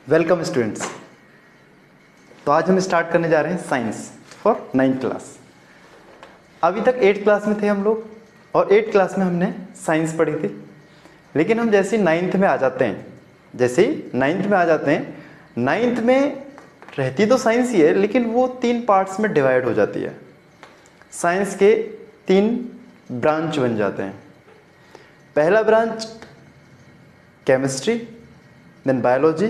Welcome students. तो आज हम स्टार्ट करने जा रहे हैं साइंस फॉर 9th क्लास। अभी तक 8th क्लास में थे हम लोग और 8th क्लास में हमने साइंस पढ़ी थी, लेकिन हम जैसे ही 9th में आ जाते हैं, नाइन्थ में रहती तो साइंस ही है, लेकिन वो 3 पार्ट्स में डिवाइड हो जाती है। साइंस के 3 ब्रांच बन जाते हैं। पहला branch chemistry, then biology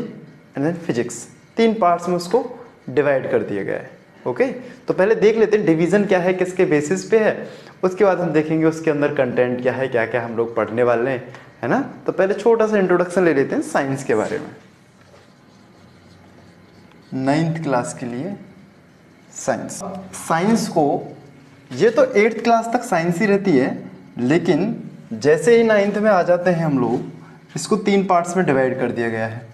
and then physics. 3 parts में उसको डिवाइड कर दिया गया है। ओके, तो पहले देख लेते हैं डिवीजन क्या है, किसके बेसिस पे है। उसके बाद हम देखेंगे उसके अंदर कंटेंट क्या है, क्या क्या हम लोग पढ़ने वाले हैं, है ना। तो पहले छोटा सा इंट्रोडक्शन ले लेते हैं साइंस के बारे में। 9th क्लास के लिए साइंस को, ये तो 8th क्लास तक साइंस ही रहती है, लेकिन जैसे ही 9th में आ जाते हैं हम लोग, इसको 3 पार्ट्स में डिवाइड कर दिया गया है।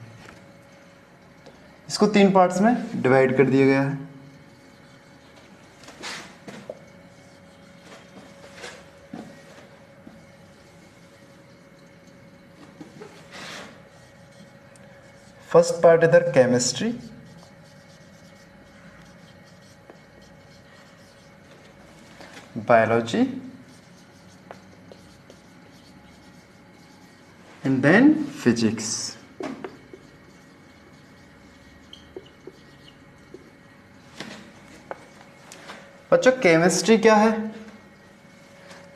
फर्स्ट पार्ट इधर chemistry, biology and then physics. बच्चों केमिस्ट्री क्या है?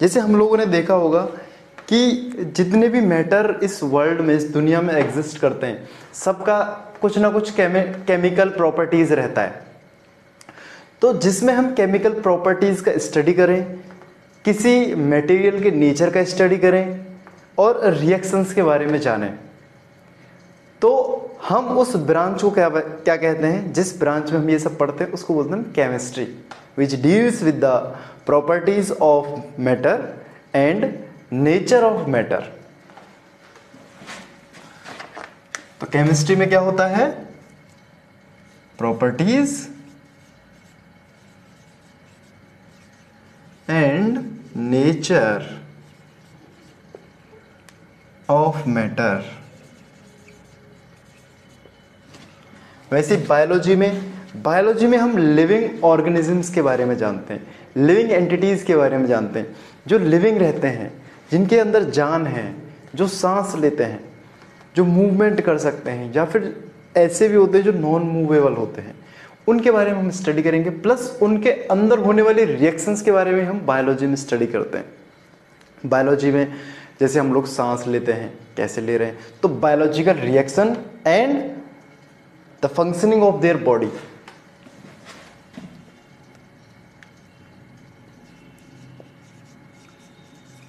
जैसे हम लोगों ने देखा होगा कि जितने भी मैटर इस वर्ल्ड में, इस दुनिया में एग्जिस्ट करते हैं, सबका कुछ ना कुछ केमिकल प्रॉपर्टीज रहता है। तो जिसमें हम केमिकल प्रॉपर्टीज का स्टडी करें, किसी मटेरियल के नेचर का स्टडी करें और रिएक्शंस के बारे में जानें, तो हम उस ब्रांच को क्या कहते हैं, जिस ब्रांच में हम ये सब पढ़ते हैं उसको बोलते हैं chemistry, which deals with the properties of matter and nature of matter. तो केमिस्ट्री में क्या होता है? Properties and nature of matter. वैसे बायोलॉजी में हम लिविंग ऑर्गेनिजम्स के बारे में जानते हैं, लिविंग एंटिटीज के बारे में जानते हैं, जो लिविंग रहते हैं, जिनके अंदर जान है, जो सांस लेते हैं, जो मूवमेंट कर सकते हैं, या फिर ऐसे भी होते हैं जो नॉन मूवेबल होते हैं, उनके बारे में हम स्टडी करेंगे। प्लस उनके अंदर होने वाली रिएक्शंस के बारे में हम बायोलॉजी में स्टडी करते हैं। बायोलॉजी में जैसे हम लोग सांस लेते हैं, कैसे ले रहे हैं, तो biological reaction and the functioning of their body.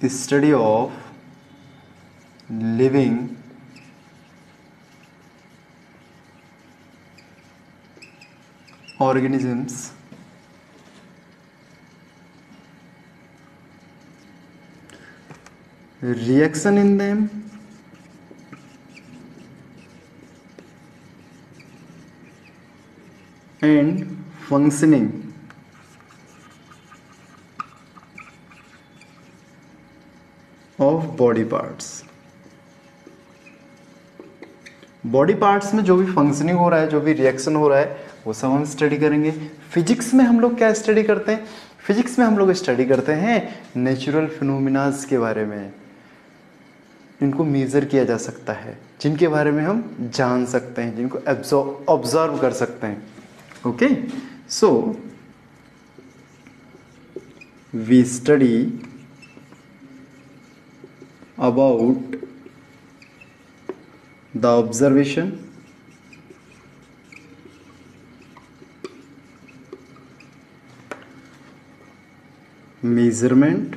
Study of living organisms reaction in them and functioning of body parts। Body parts में जो भी फंक्शनिंग हो रहा है, जो भी रिएक्शन हो रहा है, वो सब हम स्टडी करेंगे। फिजिक्स में हम लोग क्या स्टडी करते हैं? फिजिक्स में हम लोग स्टडी करते हैं नेचुरल फिनोमिनास के बारे में, इनको मेजर किया जा सकता है, जिनके बारे में हम जान सकते हैं, जिनको ऑब्जर्व कर सकते हैं। Okay, so we study about the observation, measurement,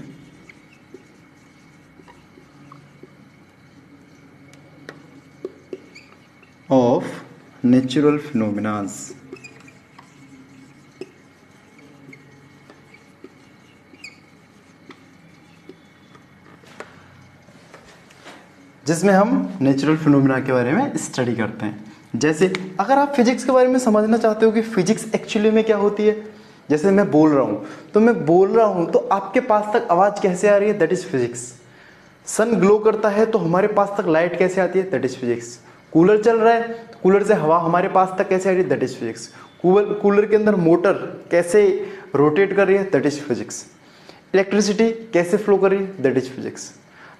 of natural phenomena। जिसमें हम नेचुरल फिनोमिना के बारे में स्टडी करते हैं। जैसे अगर आप फिजिक्स के बारे में समझना चाहते हो कि फिजिक्स एक्चुअली में क्या होती है, जैसे मैं बोल रहा हूँ तो आपके पास तक आवाज़ कैसे आ रही है, that is physics. Sun glow करता है तो हमारे पास तक लाइट कैसे आती है, दैट इज़ फिजिक्स। कूलर चल रहा है, कूलर से हवा हमारे पास तक कैसे आ रही है, दैट इज फिजिक्स। कूलर के अंदर मोटर कैसे रोटेट कर रही है, दैट इज फिजिक्स। इलेक्ट्रिसिटी कैसे फ्लो कर रही है, that is physics.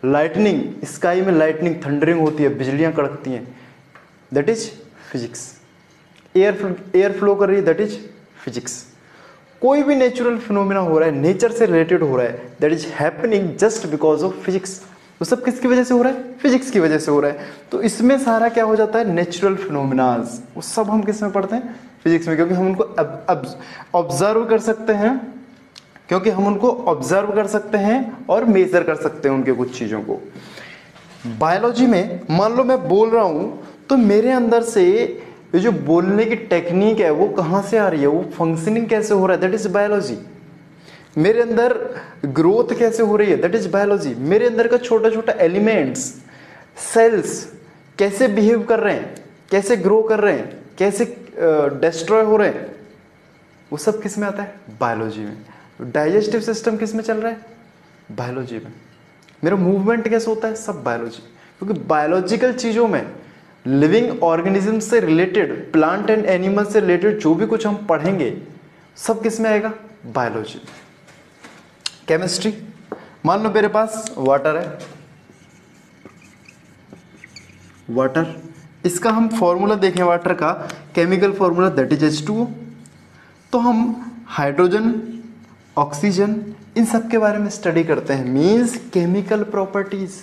Lightning, sky में लाइटनिंग थंडरिंग होती है, बिजलियां कड़कती हैं, that is physics. Air flow कर रही है, दैट इज फिजिक्स। कोई भी नेचुरल फिनोमिना हो रहा है, नेचर से रिलेटेड हो रहा है, that is happening just because of physics. वो सब किसकी वजह से हो रहा है, फिजिक्स की वजह से हो रहा है। तो इसमें सारा क्या हो जाता है, नेचुरल फिनोमिनाज, वो सब हम किस में पढ़ते हैं, फिजिक्स में, क्योंकि हम उनको ऑब्जर्व कर सकते हैं, क्योंकि हम उनको ऑब्जर्व कर सकते हैं और मेजर कर सकते हैं उनके कुछ चीज़ों को। बायोलॉजी में मान लो मैं बोल रहा हूं तो मेरे अंदर से ये जो बोलने की टेक्निक है वो कहाँ से आ रही है, वो फंक्शनिंग कैसे हो रहा है, दैट इज बायोलॉजी। मेरे अंदर ग्रोथ कैसे हो रही है, दैट इज बायोलॉजी। मेरे अंदर का छोटा छोटा एलिमेंट्स, सेल्स कैसे बिहेव कर रहे हैं, कैसे ग्रो कर रहे हैं, कैसे डिस्ट्रॉय हो रहे हैं, वो सब किस में आता है, बायोलॉजी में। डाइजेस्टिव सिस्टम किस में चल रहा है, बायोलॉजी में। मेरा मूवमेंट कैसे होता है, सब बायोलॉजी। क्योंकि बायोलॉजिकल चीज़ों में लिविंग ऑर्गेनिज्म से रिलेटेड, प्लांट एंड एनिमल से रिलेटेड जो भी कुछ हम पढ़ेंगे सब किस में आएगा, बायोलॉजी। केमिस्ट्री, मान लो मेरे पास वाटर है, वाटर, इसका हम फॉर्मूला देखें वाटर का, chemical formula that is H2O। तो हम हाइड्रोजन, ऑक्सीजन, इन सब के बारे में स्टडी करते हैं, मींस केमिकल प्रॉपर्टीज।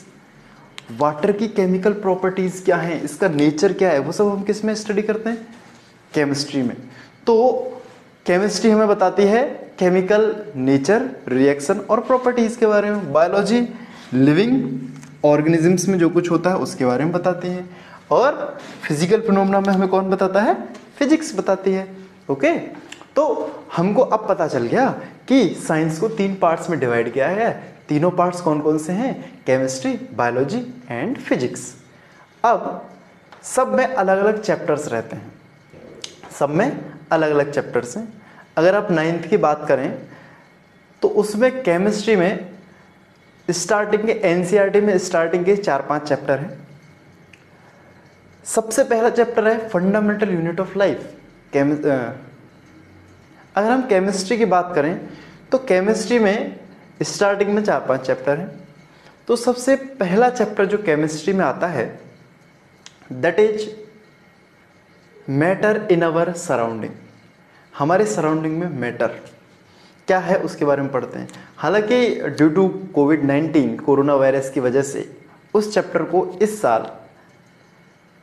वाटर की केमिकल प्रॉपर्टीज क्या है, इसका नेचर क्या है, वो सब हम किस में स्टडी करते हैं, केमिस्ट्री में। तो केमिस्ट्री हमें बताती है केमिकल नेचर, रिएक्शन और प्रॉपर्टीज के बारे में। बायोलॉजी लिविंग ऑर्गेनिजम्स में जो कुछ होता है उसके बारे में बताती है, और फिजिकल फिनोमेना में हमें कौन बताता है, फिजिक्स बताती है। ओके, तो हमको अब पता चल गया कि साइंस को 3 पार्ट्स में डिवाइड किया है। तीनों पार्ट्स कौन कौन से हैं, केमिस्ट्री, बायोलॉजी एंड फिजिक्स। अब सब में अलग अलग चैप्टर्स रहते हैं, सब में अलग अलग चैप्टर्स हैं। अगर आप 9th की बात करें तो उसमें केमिस्ट्री में स्टार्टिंग के एनसीईआरटी में स्टार्टिंग के 4-5 चैप्टर हैं। सबसे पहला चैप्टर है फंडामेंटल यूनिट ऑफ लाइफ। अगर हम केमिस्ट्री की बात करें तो केमिस्ट्री में स्टार्टिंग में 4-5 चैप्टर हैं। तो सबसे पहला चैप्टर जो केमिस्ट्री में आता है that is matter in our surrounding. हमारे सराउंडिंग में मैटर क्या है उसके बारे में पढ़ते हैं। हालांकि ड्यू टू कोविड-19 कोरोना वायरस की वजह से उस चैप्टर को इस साल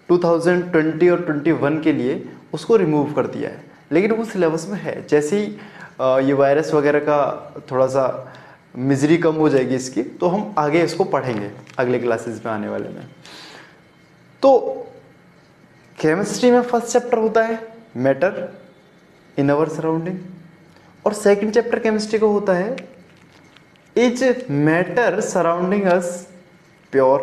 2020 और 21 के लिए उसको रिमूव कर दिया है, लेकिन वो सिलेबस में है। जैसे ही ये वायरस वगैरह का थोड़ा सा मिजरी कम हो जाएगी इसकी, तो हम आगे इसको पढ़ेंगे अगले क्लासेस में आने वाले में। तो केमिस्ट्री में फर्स्ट चैप्टर होता है मैटर इन अवर सराउंडिंग, और सेकंड चैप्टर केमिस्ट्री का होता है is matter surrounding us pure.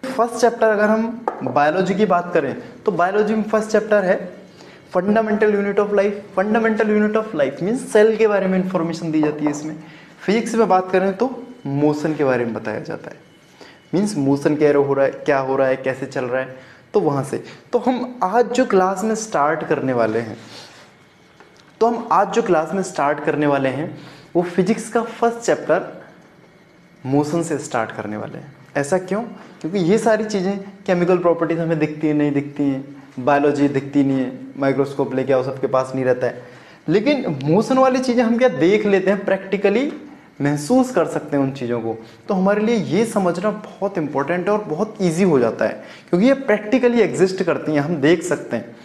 First chapter अगर हम बायोलॉजी की बात करें तो बायोलॉजी में फर्स्ट चैप्टर है fundamental unit of life. Fundamental unit of life means cell के बारे में इंफॉर्मेशन दी जाती है इसमें। फिजिक्स में बात करें तो मोशन के बारे में बताया जाता है, मीन्स मोशन क्या हो रहा है, क्या हो रहा है, कैसे चल रहा है। तो वहाँ से तो हम आज जो क्लास में स्टार्ट करने वाले हैं वो फिजिक्स का फर्स्ट चैप्टर मोशन से स्टार्ट करने वाले हैं। ऐसा क्यों? क्योंकि ये सारी चीज़ें केमिकल प्रॉपर्टीज हमें दिखती हैं, नहीं दिखती हैं, बायोलॉजी दिखती नहीं है, माइक्रोस्कोप लेके आओ सबके पास नहीं रहता है, लेकिन मोशन वाली चीज़ें हम क्या देख लेते हैं, प्रैक्टिकली महसूस कर सकते हैं उन चीज़ों को। तो हमारे लिए ये समझना बहुत इंपॉर्टेंट है और बहुत ईजी हो जाता है, क्योंकि ये प्रैक्टिकली एग्जिस्ट करती हैं, हम देख सकते हैं।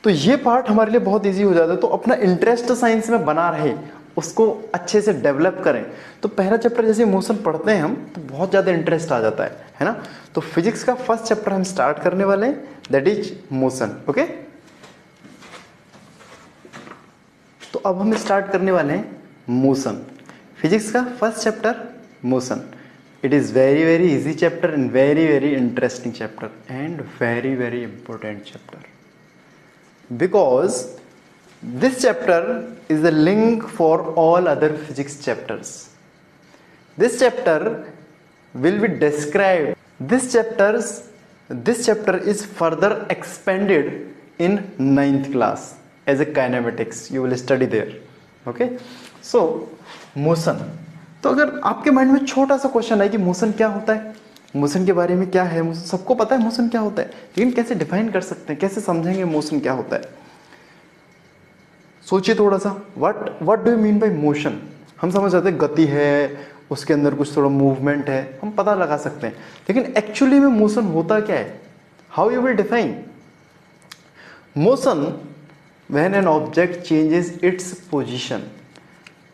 तो ये पार्ट हमारे लिए बहुत ईजी हो जाता है। तो अपना इंटरेस्ट साइंस में बना रहे, उसको अच्छे से डेवलप करें। तो पहला चैप्टर जैसे मोशन पढ़ते हैं हम तो बहुत ज़्यादा इंटरेस्ट आ जाता है ना। तो फिजिक्स का फर्स्ट चैप्टर हम स्टार्ट करने वाले हैं दैट इज मोशन। ओके, तो अब हम स्टार्ट करने वाले हैं मोशन। फिजिक्स का first chapter motion. It is very very easy chapter and very very interesting chapter and very very important chapter, because this chapter is the link for all other physics chapters. This chapter will be described. This chapters this chapter is further expanded in 9th class as a kinematics, you will study there. Okay, so motion. तो अगर आपके mind में छोटा सा question है कि motion क्या होता है, मोशन के बारे में क्या है, मोशन सबको पता है मोशन क्या होता है, लेकिन कैसे डिफाइन कर सकते हैं, कैसे समझेंगे मोशन क्या होता है। सोचिए थोड़ा सा, what do you mean by motion. हम समझ जाते हैं गति है, उसके अंदर कुछ थोड़ा मूवमेंट है, हम पता लगा सकते हैं, लेकिन एक्चुअली में मोशन होता क्या है, how you will define motion. When an object changes its position,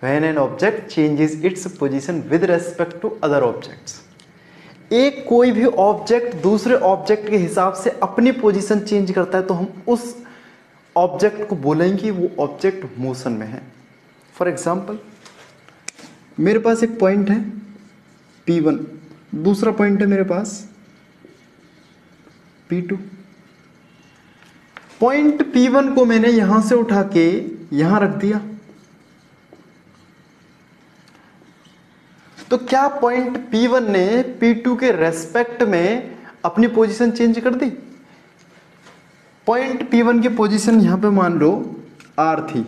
when an object changes its position with respect to other objects. एक कोई भी ऑब्जेक्ट दूसरे ऑब्जेक्ट के हिसाब से अपनी पोजीशन चेंज करता है तो हम उस ऑब्जेक्ट को बोलेंगे वो ऑब्जेक्ट मोशन में है। फॉर एग्जाम्पल, मेरे पास एक पॉइंट है P1, दूसरा पॉइंट है मेरे पास P2। पॉइंट P1 को मैंने यहां से उठा के यहां रख दिया, तो क्या पॉइंट P1 ने P2 के रेस्पेक्ट में अपनी पोजीशन चेंज कर दी। पॉइंट P1 की पोजीशन यहां पे मान लो R थी,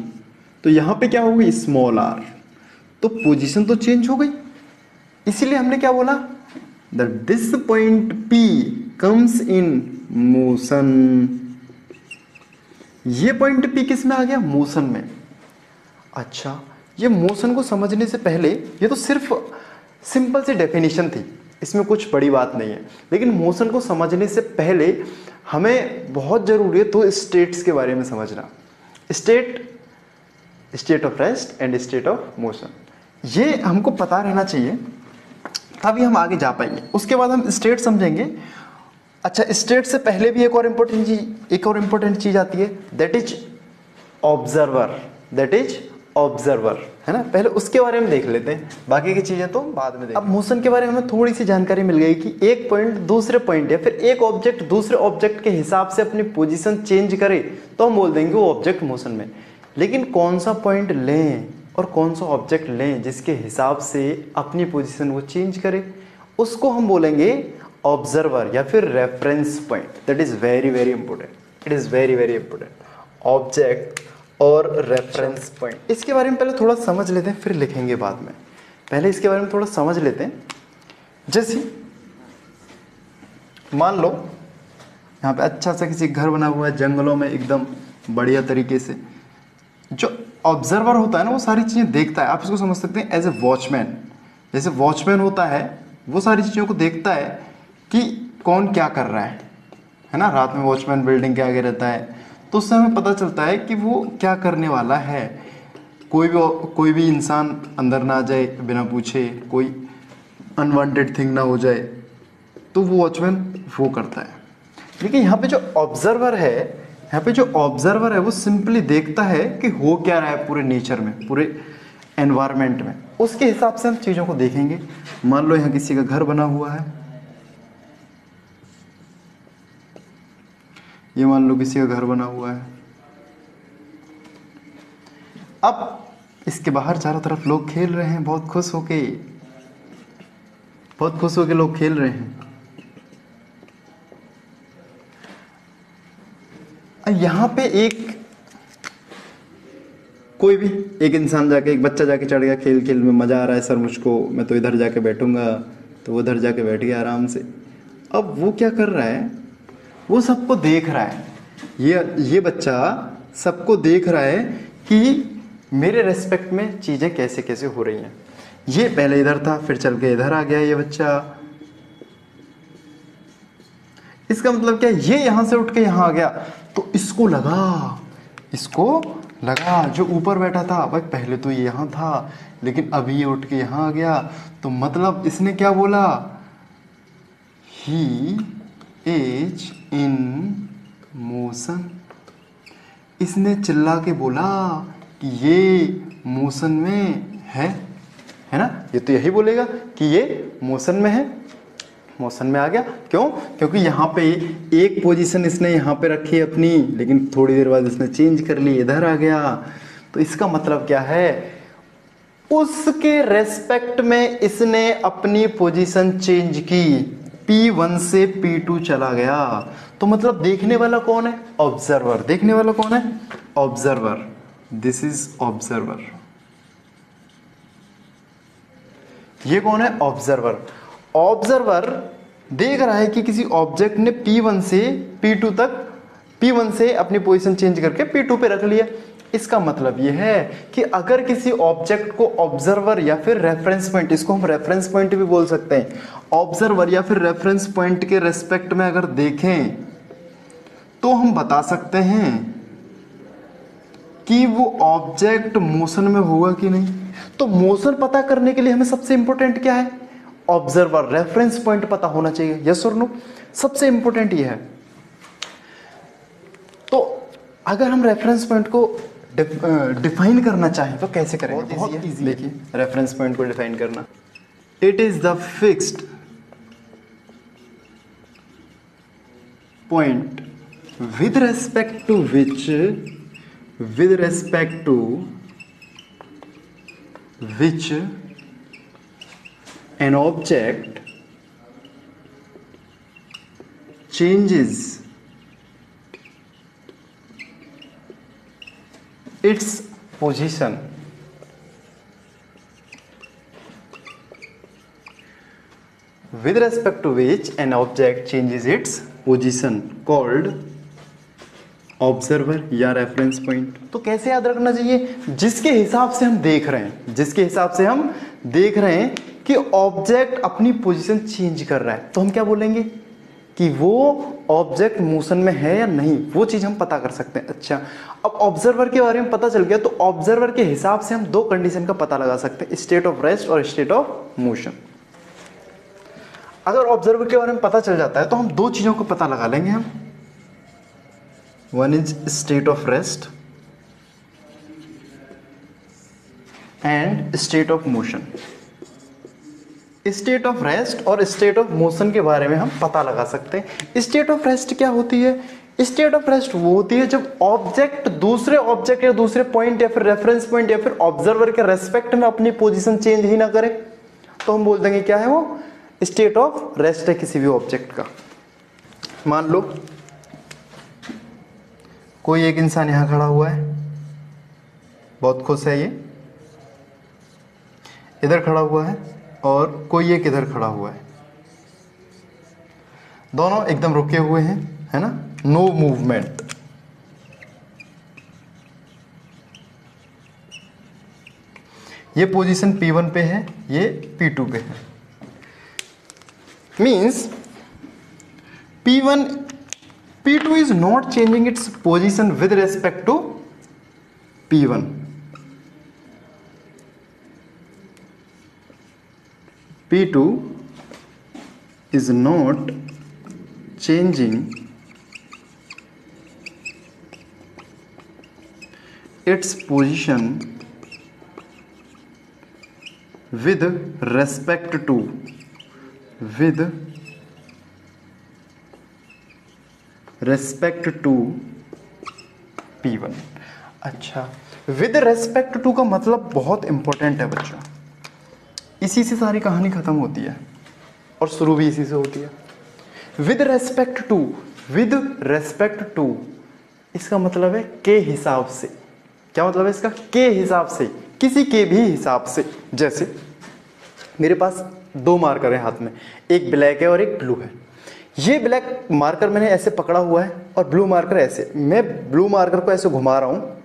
तो यहां पे क्या हो गई स्मॉल r, तो पोजीशन तो चेंज हो गई। इसीलिए हमने क्या बोला, that this point P comes in motion. ये पॉइंट P किस में आ गया, मोशन में। अच्छा, ये मोशन को समझने से पहले, ये तो सिर्फ सिंपल सी डेफिनेशन थी, इसमें कुछ बड़ी बात नहीं है, लेकिन मोशन को समझने से पहले हमें बहुत जरूरी है दो स्टेट्स के बारे में समझना, state of rest and state of motion. ये हमको पता रहना चाहिए, तभी हम आगे जा पाएंगे। उसके बाद हम स्टेट समझेंगे। अच्छा, स्टेट से पहले भी एक और इम्पोर्टेंट चीज आती है, दैट इज ऑब्जर्वर, है ना। पहले उसके बारे में देख लेते हैं, बाकी की चीजें तो बाद में देखेंगे। अब मोशन के बारे में हमें थोड़ी सी जानकारी मिल गई कि एक पॉइंट दूसरे पॉइंट या फिर एक ऑब्जेक्ट दूसरे ऑब्जेक्ट के हिसाब से अपनी पोजीशन चेंज करे तो हम बोल देंगे वो ऑब्जेक्ट मोशन में। लेकिन कौन सा पॉइंट लें और कौन सा ऑब्जेक्ट लें जिसके हिसाब से अपनी पोजीशन वो चेंज करे, उसको हम बोलेंगे ऑब्जर्वर या फिर reference point. That is very very important, it is very very important, object और रेफरेंस पॉइंट। इसके बारे में पहले थोड़ा समझ लेते हैं, फिर लिखेंगे बाद में। पहले इसके बारे में थोड़ा समझ लेते हैं। जैसे मान लो यहाँ पे अच्छा सा किसी घर बना हुआ है जंगलों में, एकदम बढ़िया तरीके से। जो ऑब्जर्वर होता है ना, वो सारी चीज़ें देखता है। आप इसको समझ सकते हैं एज ए वॉचमैन। जैसे वॉचमैन होता है, वो सारी चीज़ों को देखता है कि कौन क्या कर रहा है ना। रात में वॉचमैन बिल्डिंग के आगे रहता है, तो उससे हमें पता चलता है कि वो क्या करने वाला है। कोई भी इंसान अंदर ना आ जाए बिना पूछे, कोई अनवांटेड थिंग ना हो जाए, तो वो वॉचमैन वो करता है। लेकिन यहाँ पे जो ऑब्जर्वर है, वो सिंपली देखता है कि हो क्या रहा है पूरे नेचर में, पूरे एनवायरनमेंट में। उसके हिसाब से हम चीज़ों को देखेंगे। मान लो यहाँ किसी का घर बना हुआ है, ये मान लो किसी का घर बना हुआ है। अब इसके बाहर चारों तरफ लोग खेल रहे हैं, बहुत खुश होके लोग खेल रहे हैं। यहाँ पे कोई भी एक इंसान जाके, एक बच्चा जाके चढ़ गया, खेल में मजा आ रहा है सर मुझको, मैं तो इधर जाके बैठूंगा, तो वो इधर जाके बैठ गया आराम से। अब वो क्या कर रहा है, वो सबको देख रहा है। ये बच्चा सबको देख रहा है कि मेरे रेस्पेक्ट में चीजें कैसे कैसे हो रही हैं। ये पहले इधर था, फिर चल के इधर आ गया ये बच्चा। इसका मतलब क्या, ये यहां से उठ के यहां आ गया, तो इसको लगा जो ऊपर बैठा था, भाई पहले तो ये यहां था, लेकिन अभी ये उठ के यहां आ गया, तो मतलब इसने क्या बोला, ही इज इन मोशन। इसने चिल्ला के बोला कि ये मोशन में है ना। ये तो यही बोलेगा कि ये मोशन में है, मोशन में आ गया। क्यों? क्योंकि यहाँ पे एक पोजीशन इसने यहाँ पे रखी अपनी, लेकिन थोड़ी देर बाद इसने चेंज कर ली, इधर आ गया। तो इसका मतलब क्या है, उसके रेस्पेक्ट में इसने अपनी पोजीशन चेंज की। P1 से P2 चला गया, तो मतलब देखने वाला कौन है? ऑब्जर्वर। देखने वाला कौन है? ऑब्जर्वर। This is observer. ये कौन है? ऑब्जर्वर। ऑब्जर्वर देख रहा है कि किसी ऑब्जेक्ट ने P1 से P2 तक, P1 से अपनी पोजीशन चेंज करके P2 पे रख लिया। इसका मतलब यह है कि अगर किसी ऑब्जेक्ट को ऑब्जर्वर या फिर रेफरेंस पॉइंट, इसको हम रेफरेंस पॉइंट भी बोल सकते हैं, ऑब्जर्वर या फिर रेफरेंस पॉइंट के रेस्पेक्ट में अगर देखें तो हम बता सकते हैं कि वो ऑब्जेक्ट मोशन में होगा कि नहीं। तो मोशन पता करने के लिए हमें सबसे इंपॉर्टेंट क्या है? ऑब्जर्वर, रेफरेंस पॉइंट पता होना चाहिए। यस और नो? सबसे इंपॉर्टेंट ये है। तो अगर हम रेफरेंस पॉइंट को डिफाइन करना चाहें तो कैसे करेंगे? बहुत इजी। देखिए रेफरेंस पॉइंट को डिफाइन करना, it is the fixed point with respect to which an object changes its position with respect to which an object changes its position called observer या रेफरेंस पॉइंट। तो कैसे याद रखना चाहिए? जिसके हिसाब से हम देख रहे हैं, जिसके हिसाब से हम देख रहे हैं कि ऑब्जेक्ट अपनी पोजीशन चेंज कर रहा है, तो हम क्या बोलेंगे कि वो ऑब्जेक्ट मोशन में है या नहीं, वो चीज हम पता कर सकते हैं। अच्छा, अब ऑब्जर्वर के बारे में पता चल गया, तो ऑब्जर्वर के हिसाब से हम दो कंडीशन का पता लगा सकते हैं, स्टेट ऑफ रेस्ट और स्टेट ऑफ मोशन। अगर ऑब्जर्वर के बारे में पता चल जाता है तो हम दो चीजों को पता लगा लेंगे हम। One is state of rest and state of motion. State of rest और स्टेट ऑफ मोशन के बारे में हम पता लगा सकते हैं। स्टेट ऑफ रेस्ट क्या होती है? स्टेट ऑफ रेस्ट वो होती है जब ऑब्जेक्ट दूसरे ऑब्जेक्ट या दूसरे पॉइंट या फिर रेफरेंस पॉइंट या फिर ऑब्जर्वर के रेस्पेक्ट में अपनी पोजीशन चेंज ही ना करे, तो हम बोल देंगे क्या है वो? स्टेट ऑफ रेस्ट है किसी भी ऑब्जेक्ट का। मान लो कोई एक इंसान यहां खड़ा हुआ है, बहुत खुश है, ये इधर खड़ा हुआ है, और कोई एक इधर खड़ा हुआ है, दोनों एकदम रुके हुए हैं, है ना, नो मूवमेंट। ये पोजीशन P1 पे है, ये P2 पे है। Means P2 is not changing its position with respect to P1. P2 is not changing its position with respect to P1। अच्छा, विद रेस्पेक्ट टू का मतलब बहुत इंपॉर्टेंट है बच्चों। इसी से सारी कहानी खत्म होती है और शुरू भी इसी से होती है। विद रेस्पेक्ट टू इसका मतलब है के हिसाब से। क्या मतलब है इसका? के हिसाब से, किसी के भी हिसाब से। जैसे मेरे पास दो मार्कर है हाथ में, एक ब्लैक है और एक ब्लू है। ये ब्लैक मार्कर मैंने ऐसे पकड़ा हुआ है और ब्लू मार्कर ऐसे। मैं ब्लू मार्कर को ऐसे घुमा रहा हूँ,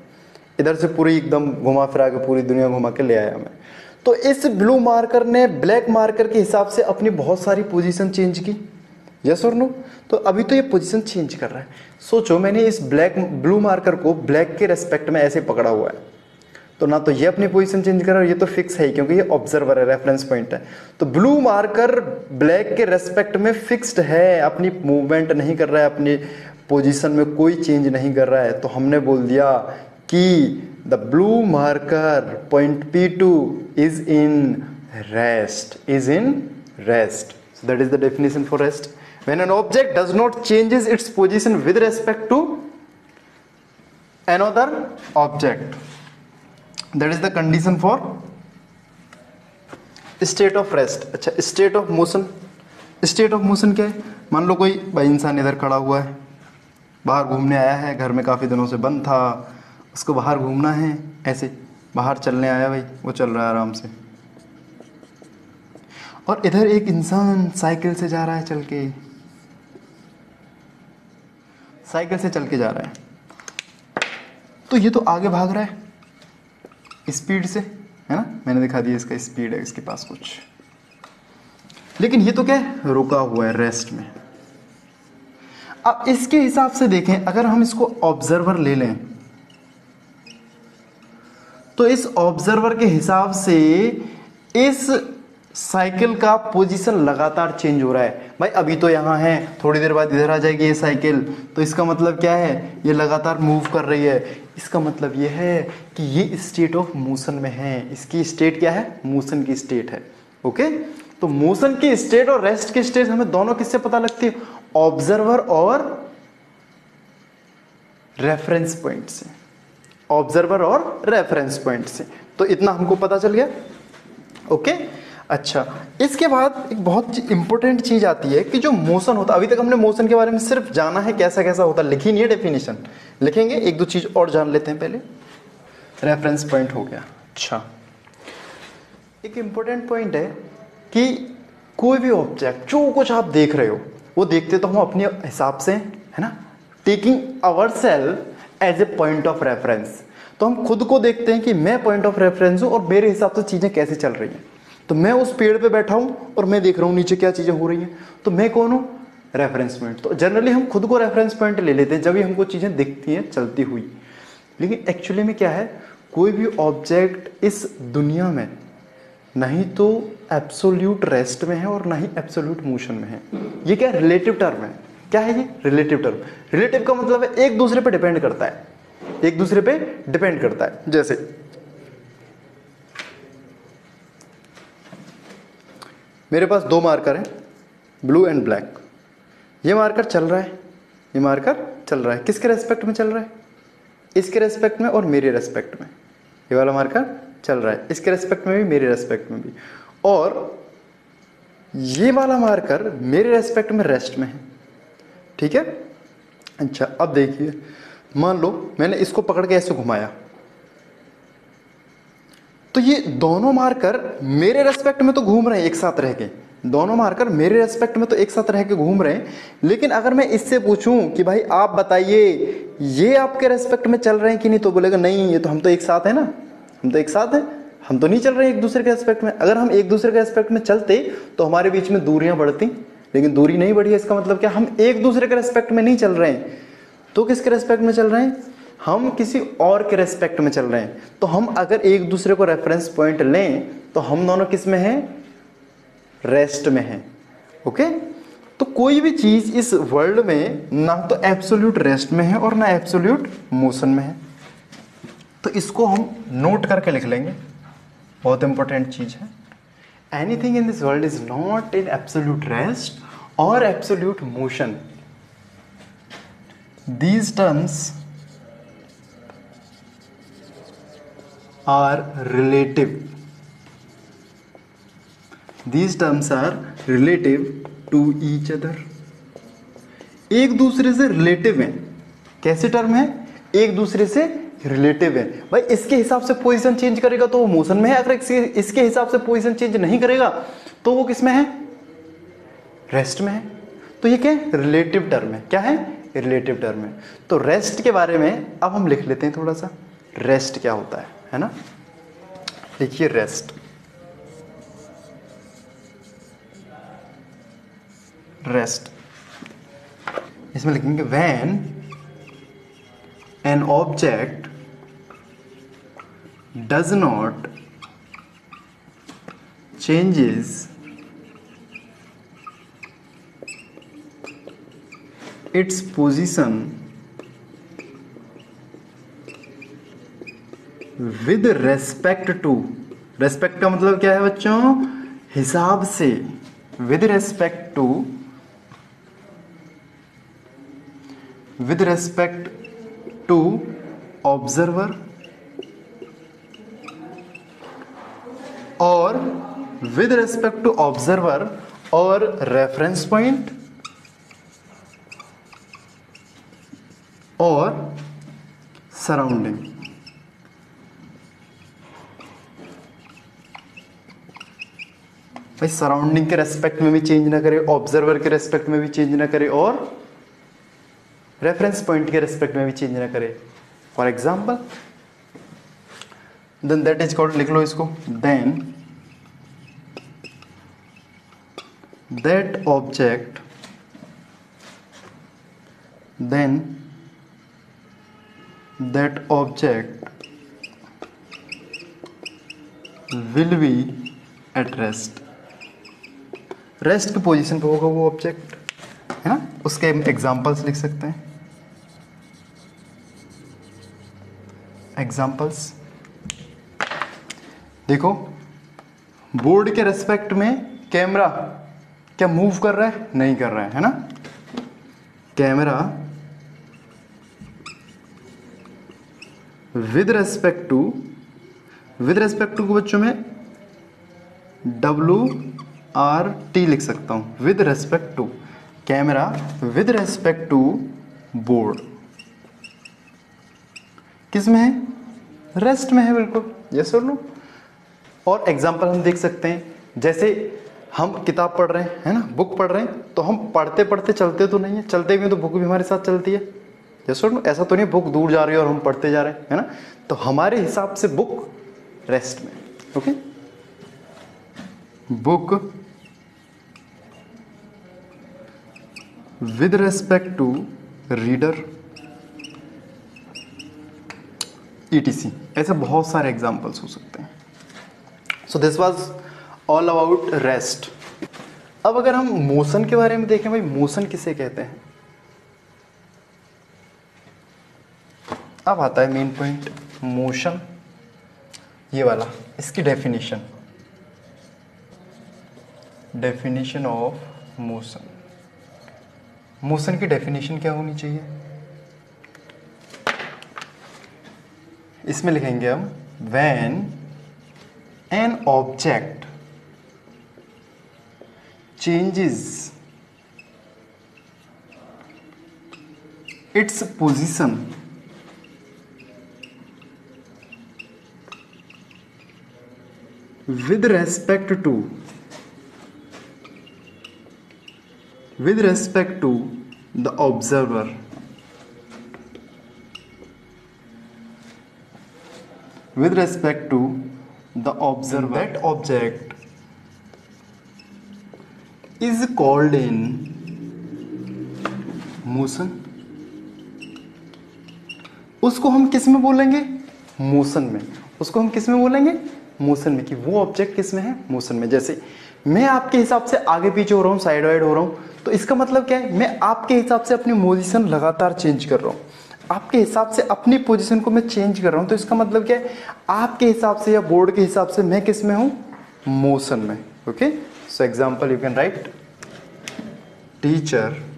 इधर से पूरी एकदम घुमा फिरा के पूरी दुनिया घुमा के ले आया मैं। तो इस ब्लू मार्कर ने ब्लैक मार्कर के हिसाब से अपनी बहुत सारी पोजीशन चेंज की। यस और नो? तो अभी तो ये पोजीशन चेंज कर रहा है। सोचो मैंने इस ब्लू मार्कर को ब्लैक के रेस्पेक्ट में ऐसे पकड़ा हुआ है, तो ना तो ये अपनी पोजीशन चेंज कर रहा है, ये तो फिक्स है क्योंकि ये ऑब्जर्वर है, रेफरेंस पॉइंट है। तो ब्लू मार्कर ब्लैक के रेस्पेक्ट में फिक्स्ड है, अपनी मूवमेंट नहीं कर रहा है, अपनी पोजीशन में कोई चेंज नहीं कर रहा है। तो हमने बोल दिया कि the blue marker point P2 is in rest, So that is the definition for rest. When an object does not changes its position with respect to another object, that is the condition for state of rest. अच्छा, state of motion state of motion क्या है? मान लो कोई भाई इंसान इधर खड़ा हुआ है, बाहर घूमने आया है, घर में काफ़ी दिनों से बंद था, उसको बाहर घूमना है, ऐसे बाहर चलने आया भाई, वो चल रहा है आराम से। और इधर एक इंसान साइकिल से जा रहा है, साइकिल से चल के जा रहा है। तो ये तो आगे भाग रहा है स्पीड से, है ना, मैंने दिखा दिया इसका स्पीड है इसके पास कुछ। लेकिन ये तो क्या है, रुका हुआ है रेस्ट में। अब इसके हिसाब से देखें, अगर हम इसको ऑब्जर्वर ले लें तो इस ऑब्जर्वर के हिसाब से इस साइकिल का पोजीशन लगातार चेंज हो रहा है। भाई अभी तो यहाँ है, थोड़ी देर बाद इधर आ जाएगी ये साइकिल, तो इसका मतलब क्या है, ये लगातार मूव कर रही है। इसका मतलब ये है कि ये स्टेट ऑफ मोशन में है। इसकी स्टेट क्या है, मोशन की स्टेट है। ओके, तो मोशन की स्टेट और रेस्ट की स्टेट हमें दोनों किससे पता लगती है, ऑब्जर्वर और रेफरेंस पॉइंट से, ऑब्जर्वर और रेफरेंस पॉइंट से। तो इतना हमको पता चल गया। ओके, अच्छा, इसके बाद एक बहुत इंपॉर्टेंट चीज आती है कि जो मोशन होता है, अभी तक हमने मोशन के बारे में सिर्फ जाना है कैसा कैसा होता है, लिखी नहीं है डेफिनेशन, लिखेंगे। एक दो चीज और जान लेते हैं पहले। रेफरेंस पॉइंट हो गया। अच्छा, एक इंपॉर्टेंट पॉइंट है कि कोई भी ऑब्जेक्ट, जो कुछ आप देख रहे हो, वो देखते तो हम अपने हिसाब से, है ना, taking our self as a point of reference. तो हम खुद को देखते हैं कि मैं पॉइंट ऑफ रेफरेंस हूं और मेरे हिसाब से चीजें कैसे चल रही हैं। तो मैं उस पेड़ पे बैठा हूं और मैं देख रहा हूं नीचे क्या चीजें हो रही हैं, तो मैं कौन हूं, रेफरेंस पॉइंट। तो जनरली हम खुद को रेफरेंस पॉइंट ले लेते हैं जब भी हमको चीजें दिखती हैं चलती हुई। लेकिन एक्चुअली में क्या है, कोई भी ऑब्जेक्ट इस दुनिया में नहीं तो एब्सोल्यूट रेस्ट में है और ना ही एब्सोल्यूट मोशन में है। ये क्या रिलेटिव टर्म है। क्या है ये, रिलेटिव टर्म। रिलेटिव का मतलब है एक दूसरे पे डिपेंड करता है, एक दूसरे पे डिपेंड करता है। जैसे मेरे पास दो मार्कर हैं, ब्लू एंड ब्लैक। ये मार्कर चल रहा है, ये मार्कर चल रहा है, किसके रेस्पेक्ट में चल रहा है, इसके रेस्पेक्ट में और मेरे रेस्पेक्ट में। ये वाला मार्कर चल रहा है, इसके रेस्पेक्ट में भी, मेरे रेस्पेक्ट में भी। और ये वाला मार्कर मेरे रेस्पेक्ट में रेस्ट में है। ठीक है, अच्छा, अब देखिए, मान लो मैंने इसको पकड़ के ऐसे घुमाया, तो ये दोनों मार्कर मेरे रेस्पेक्ट में तो घूम रहे हैं एक साथ रह के, दोनों मार्कर मेरे रेस्पेक्ट में तो एक साथ रह के घूम रहे हैं। लेकिन अगर मैं इससे पूछूं कि भाई आप बताइए ये आपके रेस्पेक्ट में चल रहे हैं कि नहीं, तो बोलेगा नहीं, ये तो हम तो एक साथ है ना, हम तो एक साथ हैं, हम तो नहीं चल रहे एक दूसरे के रेस्पेक्ट में। अगर हम एक दूसरे के रेस्पेक्ट में चलते तो हमारे बीच में दूरियां बढ़ती, लेकिन दूरी नहीं बढ़ी है। इसका मतलब क्या, हम एक दूसरे के रेस्पेक्ट में नहीं चल रहे हैं, तो किसके रेस्पेक्ट में चल रहे हैं, हम किसी और के रेस्पेक्ट में चल रहे हैं। तो हम अगर एक दूसरे को रेफरेंस पॉइंट लें तो हम दोनों किस में हैं, रेस्ट में हैं। ओके, तो कोई भी चीज इस वर्ल्ड में ना तो एब्सोल्यूट रेस्ट में है और ना एब्सोल्यूट मोशन में है। तो इसको हम नोट करके लिख लेंगे, बहुत इंपॉर्टेंट चीज है। Anything in this world is not in absolute rest और absolute motion. These terms are relative. These terms are relative to each other. एक दूसरे से रिलेटिव हैं। कैसे टर्म है, एक दूसरे से रिलेटिव है। भाई इसके हिसाब से पोजीशन चेंज करेगा तो वो मोशन में है, अगर इसके हिसाब से पोजीशन चेंज नहीं करेगा तो वो किस में है, रेस्ट में है। तो ये क्या है, रिलेटिव टर्म है। क्या है, रिलेटिव टर्म है। तो रेस्ट के बारे में अब हम लिख लेते हैं थोड़ा सा, रेस्ट क्या होता है ना। देखिए रेस्ट, रेस्ट इसमें लिखेंगे when an object does not changes its position with respect to, respect का मतलब क्या है बच्चों, हिसाब से, with respect to, with respect to observer और विद रेस्पेक्ट टू ऑब्जर्वर और रेफरेंस पॉइंट और सराउंडिंग। भाई सराउंडिंग के रेस्पेक्ट में भी चेंज ना करे, ऑब्जर्वर के रेस्पेक्ट में भी चेंज ना करे, और रेफरेंस पॉइंट के रेस्पेक्ट में भी चेंज ना करे। For example, then that is called, लिख लो इसको, then that object, then that object will be at rest। Rest की पोजीशन पे होगा वो ऑब्जेक्ट, है ना। उसके एग्जांपल्स लिख सकते हैं। एग्जांपल्स देखो, बोर्ड के रेस्पेक्ट में कैमरा क्या मूव कर रहा है? नहीं कर रहा है ना। कैमरा विद रेस्पेक्ट टू को बच्चों में WRT लिख सकता हूं, with respect to, camera with respect to board किस में है? रेस्ट में है, बिल्कुल, यस और नो। और एग्जांपल हम देख सकते हैं, जैसे हम किताब पढ़ रहे हैं, है ना, बुक पढ़ रहे हैं, तो हम पढ़ते पढ़ते चलते तो नहीं है, चलते हुए तो बुक भी हमारे साथ चलती है, यस और नो। ऐसा तो नहीं बुक दूर जा रही है और हम पढ़ते जा रहे हैं, है ना। तो हमारे हिसाब से बुक रेस्ट में, okay. Book with respect to reader, ETC। ऐसे बहुत सारे एग्जाम्पल्स हो सकते हैं। So this was all about rest. अब अगर हम मोशन के बारे में देखें, भाई मोशन किसे कहते हैं? अब आता है मेन पॉइंट, मोशन, ये वाला, इसकी डेफिनेशन ऑफ मोशन। मोशन की डेफिनेशन क्या होनी चाहिए? इसमें लिखेंगे हम, when an object changes its position with respect to the observer, with respect to the observer, that object is called in motion। उसको हम किस में बोलेंगे? मोशन में। उसको हम किस में बोलेंगे? मोशन में। कि वो ऑब्जेक्ट किस में है? मोशन में। जैसे मैं आपके हिसाब से आगे पीछे हो रहा हूँ, साइड वाइड हो रहा हूँ, तो इसका मतलब क्या है? मैं आपके हिसाब से अपनी पोजीशन लगातार चेंज कर रहा हूँ, आपके हिसाब से अपनी पोजीशन को मैं चेंज कर रहा हूँ। तो इसका मतलब क्या है? आपके हिसाब से या बोर्ड के हिसाब से मैं किस में हूँ? मोशन में। Okay, so example you can write, teacher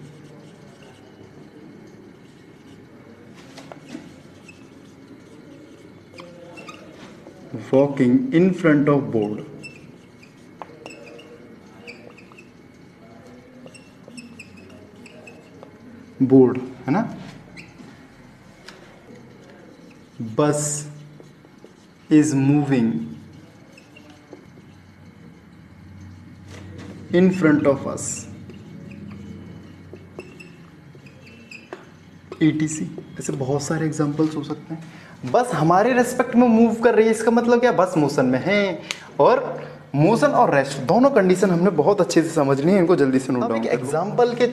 walking in front of board, board है ना। बस is moving in front of us, ETC। ऐसे बहुत सारे एग्जांपल्स हो सकते हैं। बस हमारे रेस्पेक्ट में मूव कर रही है, इसका मतलब क्या? बस मोशन में है। और मोशन और रेस्ट दोनों कंडीशन हमने बहुत अच्छे से समझनी है, इनको जल्दी से नोट डाउन। एक एग्जांपल के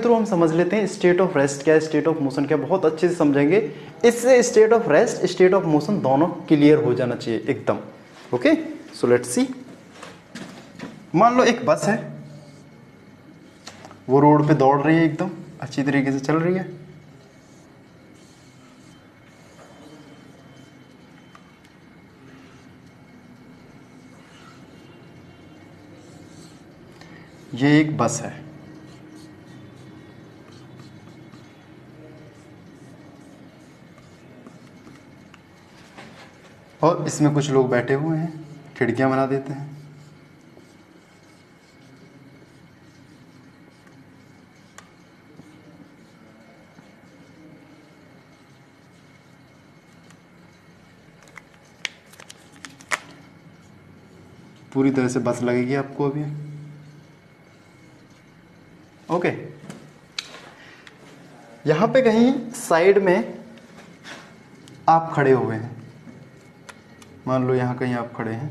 थ्रू हम समझ लेते हैं स्टेट ऑफ रेस्ट क्या है, स्टेट ऑफ मोशन क्या, बहुत अच्छे से समझेंगे। इससे state of rest, state of motion दोनों क्लियर हो जाना चाहिए एकदम। Okay, so let's see. मान लो एक बस है, वो रोड पे दौड़ रही है, एकदम अच्छी तरीके से चल रही है। ये एक बस है, और इसमें कुछ लोग बैठे हुए हैं, खिड़कियां बना देते हैं। पूरी तरह से बस लगेगी आपको अभी। ओके, यहां पे कहीं साइड में आप खड़े हुए हैं, मान लो यहां कहीं आप खड़े हैं,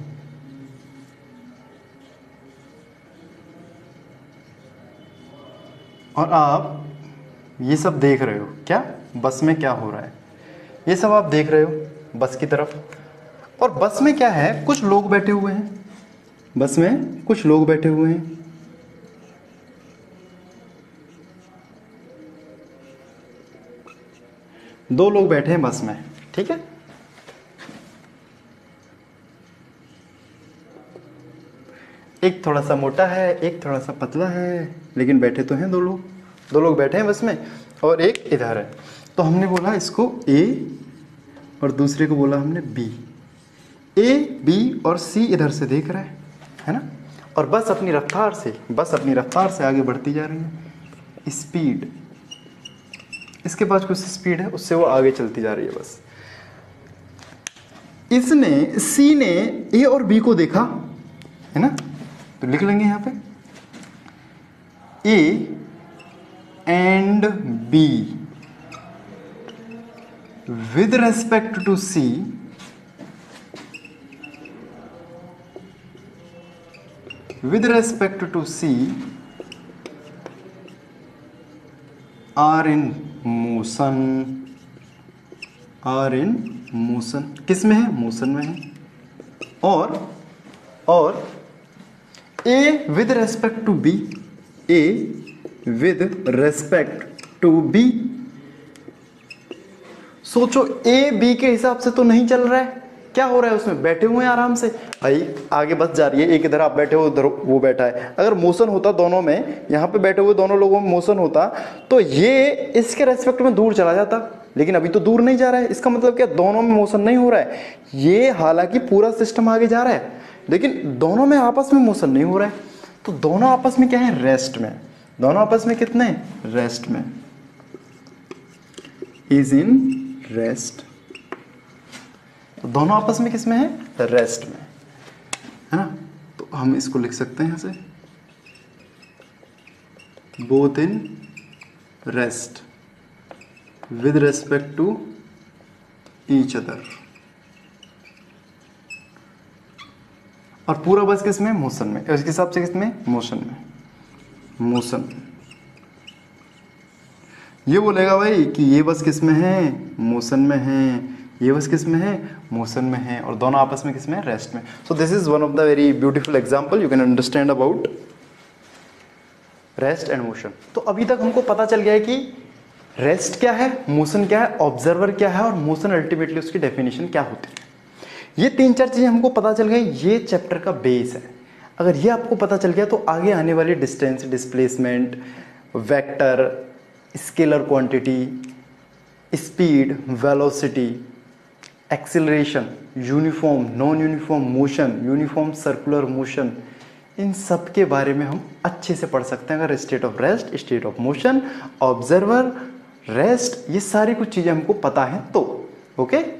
और आप ये सब देख रहे हो। क्या? बस में क्या हो रहा है, ये सब आप देख रहे हो बस की तरफ। और बस में क्या है, कुछ लोग बैठे हुए हैं, बस में कुछ लोग बैठे हुए हैं। दो लोग बैठे हैं बस में, ठीक है। एक थोड़ा सा मोटा है, एक थोड़ा सा पतला है, लेकिन बैठे तो हैं दो लोग। दो लोग बैठे हैं बस में और एक इधर है। तो हमने बोला इसको ए और दूसरे को बोला हमने बी। ए बी और सी इधर से देख रहा है ना। और बस अपनी रफ्तार से आगे बढ़ती जा रही है। स्पीड, इसके पास कुछ स्पीड है, उससे वो आगे चलती जा रही है बस। इसने, सी ने ए और बी को देखा, है ना, तो लिख लेंगे यहां पे A and B with respect to C are in motion. किस में है? मोशन में है। और A with respect to B, सोचो ए बी के हिसाब से तो नहीं चल रहा है। क्या हो रहा है उसमें? बैठे हुए हैं आराम से, भाई आगे बस जा रही है, एक इधर आप बैठे हो, उधर वो बैठा है। अगर मोशन होता दोनों में, यहाँ पे बैठे हुए दोनों लोगों में मोशन होता तो ये इसके रेस्पेक्ट में दूर चला जाता, लेकिन अभी तो दूर नहीं जा रहा है। इसका मतलब क्या? दोनों में मोशन नहीं हो रहा है। ये हालांकि पूरा सिस्टम आगे जा रहा है, लेकिन दोनों में आपस में मोशन नहीं हो रहा है। तो दोनों आपस में क्या है? रेस्ट में। दोनों आपस में कितने? रेस्ट में। Is in rest. तो दोनों आपस में किसमें है? रेस्ट में, है ना। तो हम इसको लिख सकते हैं यहां से, both in rest with respect to each other. और पूरा बस किसमें? मोशन में। इसके हिसाब से किसमें? मोशन में। मोशन। ये बोलेगा भाई कि ये बस किसमें है? मोशन में है। ये बस किस में है? मोशन में है। और दोनों आपस में किस में? रेस्ट में। So this is one of the very beautiful example you can understand about rest and motion. तो अभी तक हमको पता चल गया है कि रेस्ट क्या है, मोशन क्या है, ऑब्जर्वर क्या है, और मोशन अल्टीमेटली उसकी डेफिनेशन क्या होती है। ये तीन चार चीजें हमको पता चल गई। ये चैप्टर का बेस है। अगर ये आपको पता चल गया तो आगे आने वाली distance, displacement, vector, scalar quantity, speed, velocity, acceleration, uniform, non uniform motion, uniform circular motion, इन सब के बारे में हम अच्छे से पढ़ सकते हैं अगर state of rest, state of motion, observer, rest, ये सारी कुछ चीज़ें हमको पता है तो। ओके।